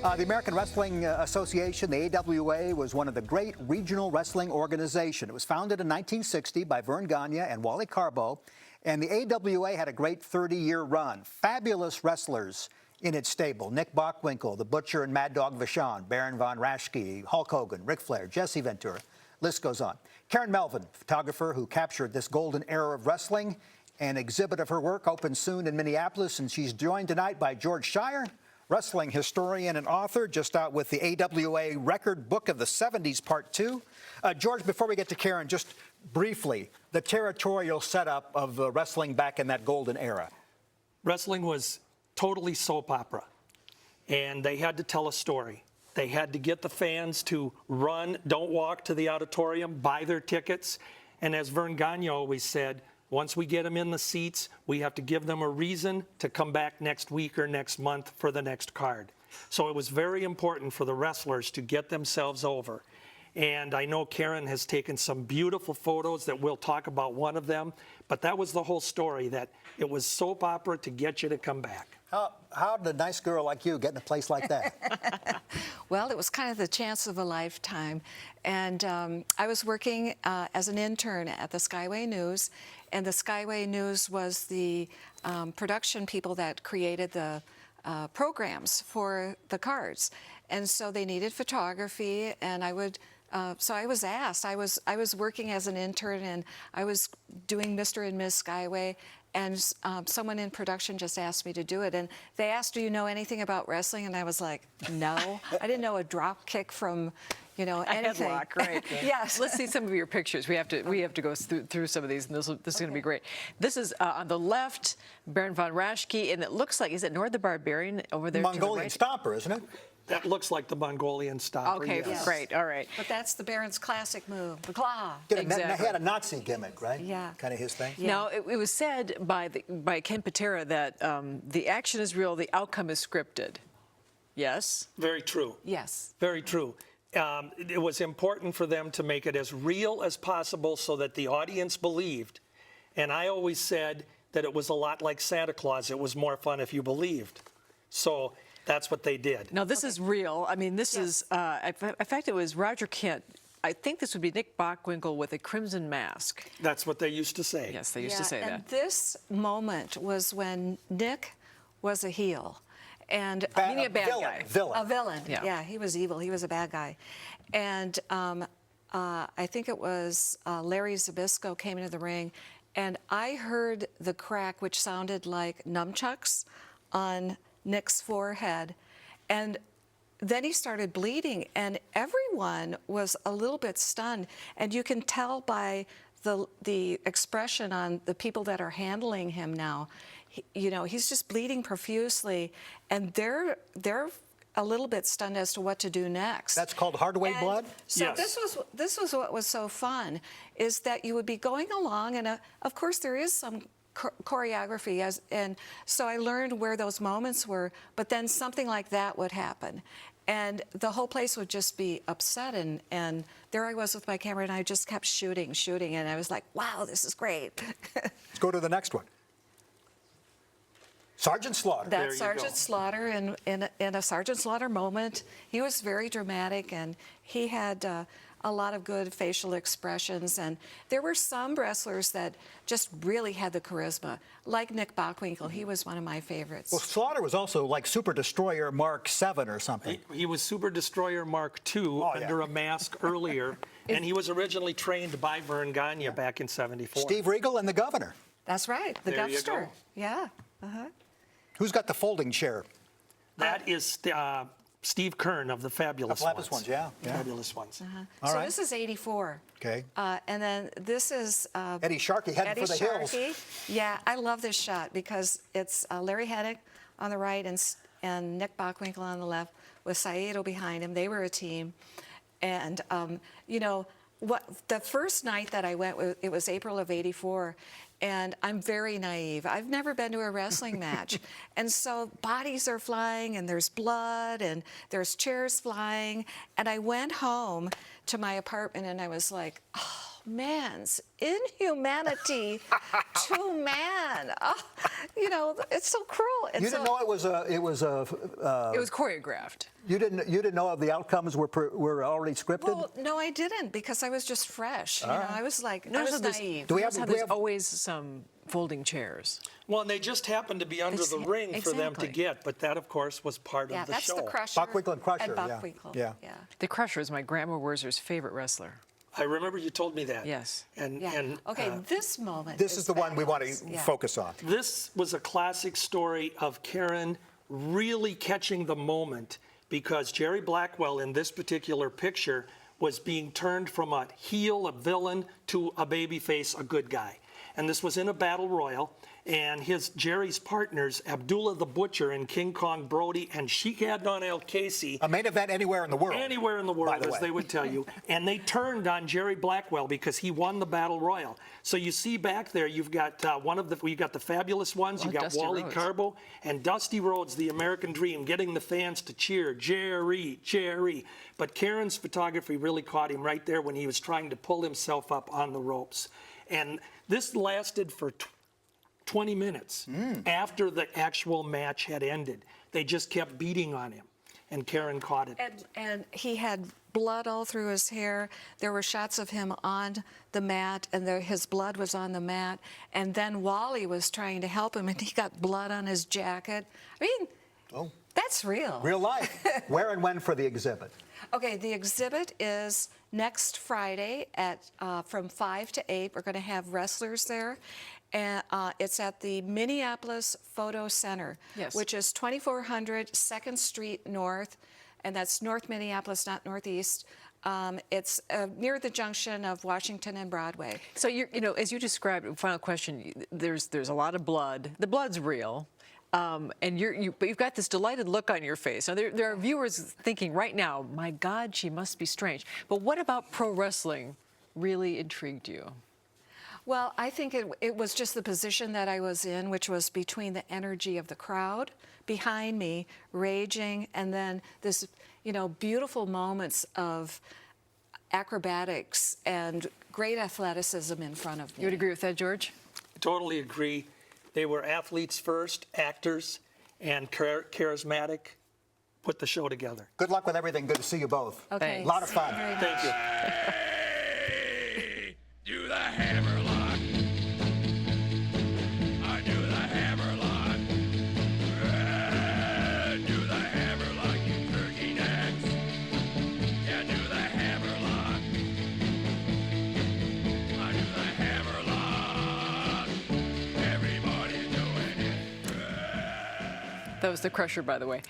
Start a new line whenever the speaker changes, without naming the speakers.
The American Wrestling Association, the AWA, was one of the great regional wrestling organizations. It was founded in 1960 by Vern Gagne and Wally Carbo, and the AWA had a great 30-year run. Fabulous wrestlers in its stable: Nick Bockwinkel, the Butcher and Mad Dog Vachon, Baron von Raschke, Hulk Hogan, Ric Flair, Jesse Ventura. List goes on. Karen Melvin, photographer who captured this golden era of wrestling. An exhibit of her work opens soon in Minneapolis, and she's joined tonight by George Shire, wrestling historian and author, just out with the AWA Record Book of the 70s, Part 2. George, before we get to Karen, just briefly, the territorial setup of wrestling back in that golden era.
Wrestling was totally soap opera, and they had to tell a story. They had to get the fans to run, don't walk to the auditorium, buy their tickets. And as Vern Gagne always said, once we get them in the seats, we have to give them a reason to come back next week or next month for the next card. So it was very important for the wrestlers to get themselves over. And I know Karen has taken some beautiful photos that we'll talk about one of them, but that was the whole story, that it was soap opera to get you to come back.
How did a nice girl like you get in a place like that?
Well, it was kind of the chance of a lifetime. And I was working as an intern at the Skyway News, and the Skyway News was the production people that created the programs for the cards. And so they needed photography, and I would so I was asked. I was working as an intern, and I was doing Mr. and Ms. Skyway, and someone in production just asked me to do it. And they asked, "Do you know anything about wrestling?" And I was like, "No." I didn't know a drop kick from, anything.
A headlock, right?
Yes.
Let's see some of your pictures. We have to go through some of these, and this is going to be great. This is on the left, Baron von Raschke, and it looks like, is it Nord the Barbarian over there?
Mongolian
to the right?
Stomper, isn't it?
That looks like the Mongolian Stomper.
Okay,
yes.
great, all right.
But that's the Baron's classic move, the claw.
Exactly.
He had a Nazi gimmick, right?
Yeah.
Kind of his thing.
Yeah.
Now, it was said by Ken Patera that the action is real, the outcome is scripted. Yes?
Very true.
Yes.
Very true. It was important for them to make it as real as possible so that the audience believed. And I always said that it was a lot like Santa Claus. It was more fun if you believed. So that's what they did.
Now, this is real. I mean, this is, in fact, it was Roger Kent. I think this would be Nick Bockwinkel with a crimson mask.
That's what they used to say.
Yes, they used to say
and
that.
This moment was when Nick was a heel. And
meaning a bad guy.
A villain.
Yeah.
Yeah, he was evil. He was a bad guy. And I think it was Larry Zbyszko came into the ring, and I heard the crack, which sounded like nunchucks on Nick's forehead. And then he started bleeding, and everyone was a little bit stunned. And you can tell by the expression on the people that are handling him now. He's just bleeding profusely, and they're a little bit stunned as to what to do next.
That's called hardway blood?
So
Yes.
this was what was so fun, is that you would be going along, and of course there is some choreography, and so I learned where those moments were, but then something like that would happen. And the whole place would just be upset, and there I was with my camera, and I just kept shooting, and I was like, wow, this is great.
Let's go to the next one. Sergeant Slaughter.
That's Sergeant Slaughter in a Sergeant Slaughter moment. He was very dramatic, and he had a lot of good facial expressions. And there were some wrestlers that just really had the charisma, like Nick Bockwinkel. He was one of my favorites.
Well, Slaughter was also like Super Destroyer Mark 7 or something.
He was Super Destroyer Mark II under a mask earlier, and he was originally trained by Vern Gagne back in '74.
Steve Regal and the Governor.
That's right, the
There you
Gupster.
go.
Yeah.
Who's got the folding chair?
That is Steve Kern of the Fabulous Ones.
Yeah.
Fabulous Ones.
All
So
right.
this is '84.
Okay.
And then this is
Eddie Sharkey heading
Eddie
for the hills.
Sharkey. Yeah, I love this shot because it's Larry Hedrick on the right and Nick Bockwinkel on the left with Saito behind him. They were a team. And, the first night that I went, it was April of '84, and I'm very naive. I've never been to a wrestling match. And so bodies are flying, and there's blood, and there's chairs flying. And I went home to my apartment, and I was like, oh, man's inhumanity to man. Oh, you know, it's so cruel. And
You didn't know it was
it was choreographed.
you didn't know the outcomes were already scripted?
Well, no, I didn't, because I was just fresh. You know, I was like, I
Notice
was
how there's,
naive.
notice how there's always some folding chairs.
Well, and they just happened to be under the ring for them to
Exactly.
get, but that, of course, was part
Yeah,
of the
that's
show.
the Crusher.
Buckwheat and Crusher,
And
yeah.
Buckwheat.
Yeah.
Yeah.
The Crusher is my Grandma Wurzer's favorite wrestler.
I remember you told me that.
Yes.
And,
Yeah.
and
Okay, this moment.
This is the one we want to
fabulous. Yeah.
focus on.
this was a classic story of Karen really catching the moment, because Jerry Blackwell in this particular picture was being turned from a heel, a villain, to a babyface, a good guy. And this was in a battle royal, and Jerry's partners, Abdullah the Butcher and King Kong Brody and Sheik Adnan El Casey,
A main event anywhere in the world.
anywhere in the world,
by the
as
way.
they would tell you. And they turned on Jerry Blackwell because he won the battle royal. So you see back there, you've got you got the fabulous ones. You got
Dusty
Wally
Rhodes.
Carbo and Dusty Rhodes, the American Dream, getting the fans to cheer, Jerry, Jerry. But Karen's photography really caught him right there when he was trying to pull himself up on the ropes. And this lasted for 20 minutes after the actual match had ended. They just kept beating on him, and Karen caught it.
And he had blood all through his hair. There were shots of him on the mat, and his blood was on the mat. And then Wally was trying to help him, and he got blood on his jacket. I mean, that's real.
Real life. Where and when for the exhibit?
Okay, the exhibit is next Friday at from 5 to 8. We're going to have wrestlers there. And it's at the Minneapolis Photo Center,
Yes.
which is 2400 2nd Street North, and that's North Minneapolis, not Northeast. It's near the junction of Washington and Broadway.
So you know, as you described, final question. There's a lot of blood. The blood's real. And but you've got this delighted look on your face. Now, there are viewers thinking right now, my God, she must be strange. But what about pro wrestling really intrigued you?
Well, I think it was just the position that I was in, which was between the energy of the crowd behind me, raging, and then this, you know, beautiful moments of acrobatics and great athleticism in front of me.
You would agree with that, George?
Totally agree. They were athletes first, actors, and charismatic. Put the show together.
Good luck with everything. Good to see you both.
Okay.
A lot of fun.
Very
Thank you.
Hey, do the hammer lock. I do the hammer lock. Do the hammer lock, you turkey necks. Yeah, do the hammer lock. I do the hammer lock. Everybody's doing it.
That was the Crusher, by the way.